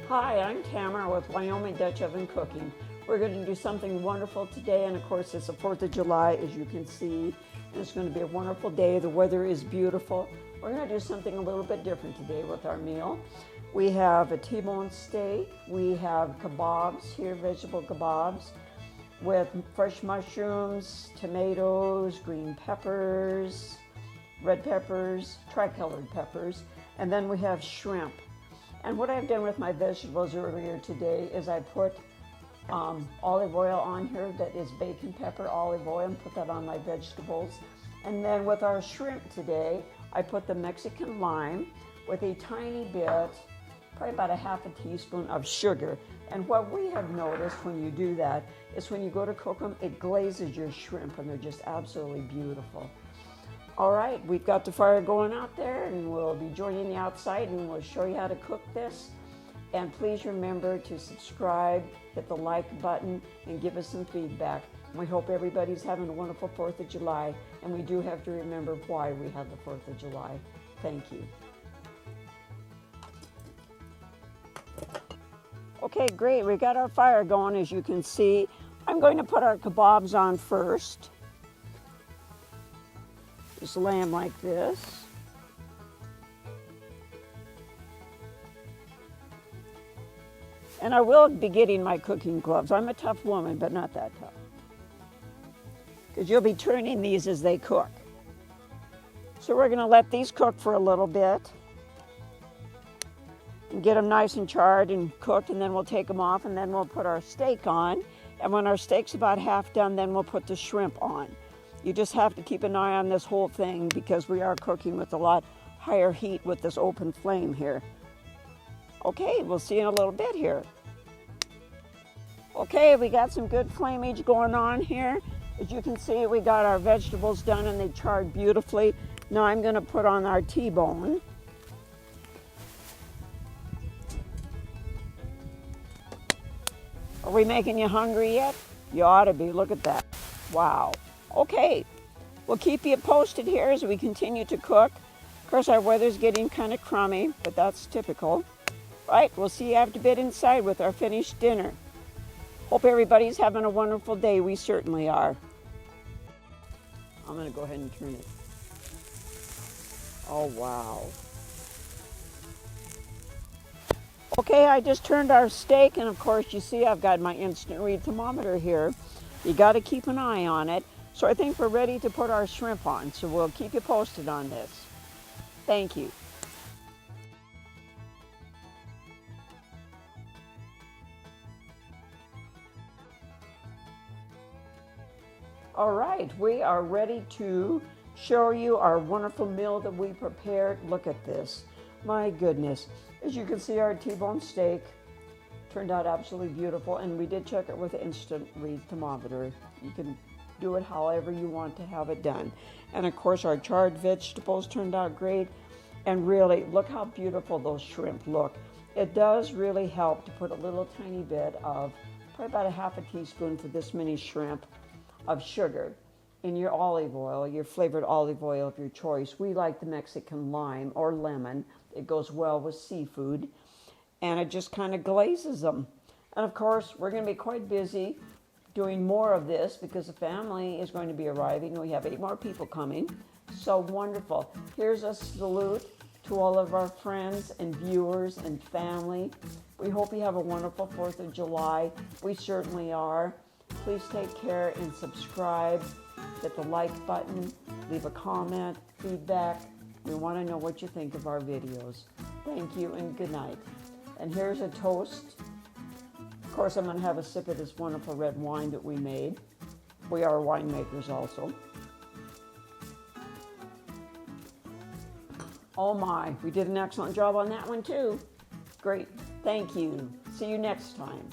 Hi, I'm Tamara with Wyoming Dutch Oven Cooking. We're going to do something wonderful today, and of course it's the 4th of July, as you can see, and it's going to be a wonderful day. The weather is beautiful. We're going to do something a little bit different today with our meal. We have a T-bone steak. We have kabobs here, vegetable kabobs, with fresh mushrooms, tomatoes, green peppers, red peppers, tricolored peppers, and then we have shrimp. And what I've done with my vegetables earlier today is I put olive oil on here that is bacon pepper olive oil, and put that on my vegetables. And then with our shrimp today, I put the Mexican lime with a tiny bit, probably about a half a teaspoon of sugar. And what we have noticed when you do that is when you go to cook them, it glazes your shrimp, and they're just absolutely beautiful. All right, we've got the fire going out there, and we'll be joining you outside, and we'll show you how to cook this. And please remember to subscribe, hit the like button, and give us some feedback. We hope everybody's having a wonderful 4th of July, and we do have to remember why we have the 4th of July. Thank you. Okay, great. We got our fire going, as you can see. I'm going to put our kabobs on first. Just lay them like this. And I will be getting my cooking gloves. I'm a tough woman, but not that tough. Because you'll be turning these as they cook. So we're going to let these cook for a little bit and get them nice and charred and cooked, and then we'll take them off, and then we'll put our steak on. And when our steak's about half done, then we'll put the shrimp on. You just have to keep an eye on this whole thing because we are cooking with a lot higher heat with this open flame here. Okay, we'll see you in a little bit here. Okay, we got some good flameage going on here. As you can see, we got our vegetables done and they charred beautifully. Now I'm going to put on our T-bone. Are we making you hungry yet? You ought to be. Look at that. Wow. Okay, we'll keep you posted here as we continue to cook. Of course, our weather's getting kind of crummy, but that's typical. Right, we'll see you after a bit inside with our finished dinner. Hope everybody's having a wonderful day. We certainly are. I'm going to go ahead and turn it. Oh, wow. Okay, I just turned our steak, and of course, you see I've got my instant read thermometer here. You got to keep an eye on it. So I think we're ready to put our shrimp on, so we'll keep you posted on this. Thank you. All right, we are ready to show you our wonderful meal that we prepared. Look at this. My goodness. As you can see, our T-bone steak turned out absolutely beautiful, and we did check it with the instant read thermometer. You can do it however you want to have it done. And of course, our charred vegetables turned out great. And really, look how beautiful those shrimp look. It does really help to put a little tiny bit of, probably about a half a teaspoon for this many shrimp, of sugar in your olive oil, your flavored olive oil of your choice. We like the Mexican lime or lemon. It goes well with seafood, and it just kind of glazes them. And of course, we're going to be quite busy doing more of this because the family is going to be arriving. We have 8 more people coming. So wonderful. Here's a salute to all of our friends and viewers and family. We hope you have a wonderful 4th of July. We certainly are. Please take care and subscribe. Hit the like button. Leave a comment, feedback. We want to know what you think of our videos. Thank you and good night. And here's a toast. Of course, I'm going to have a sip of this wonderful red wine that we made. We are winemakers also. Oh my, we did an excellent job on that one too. Great, thank you. See you next time.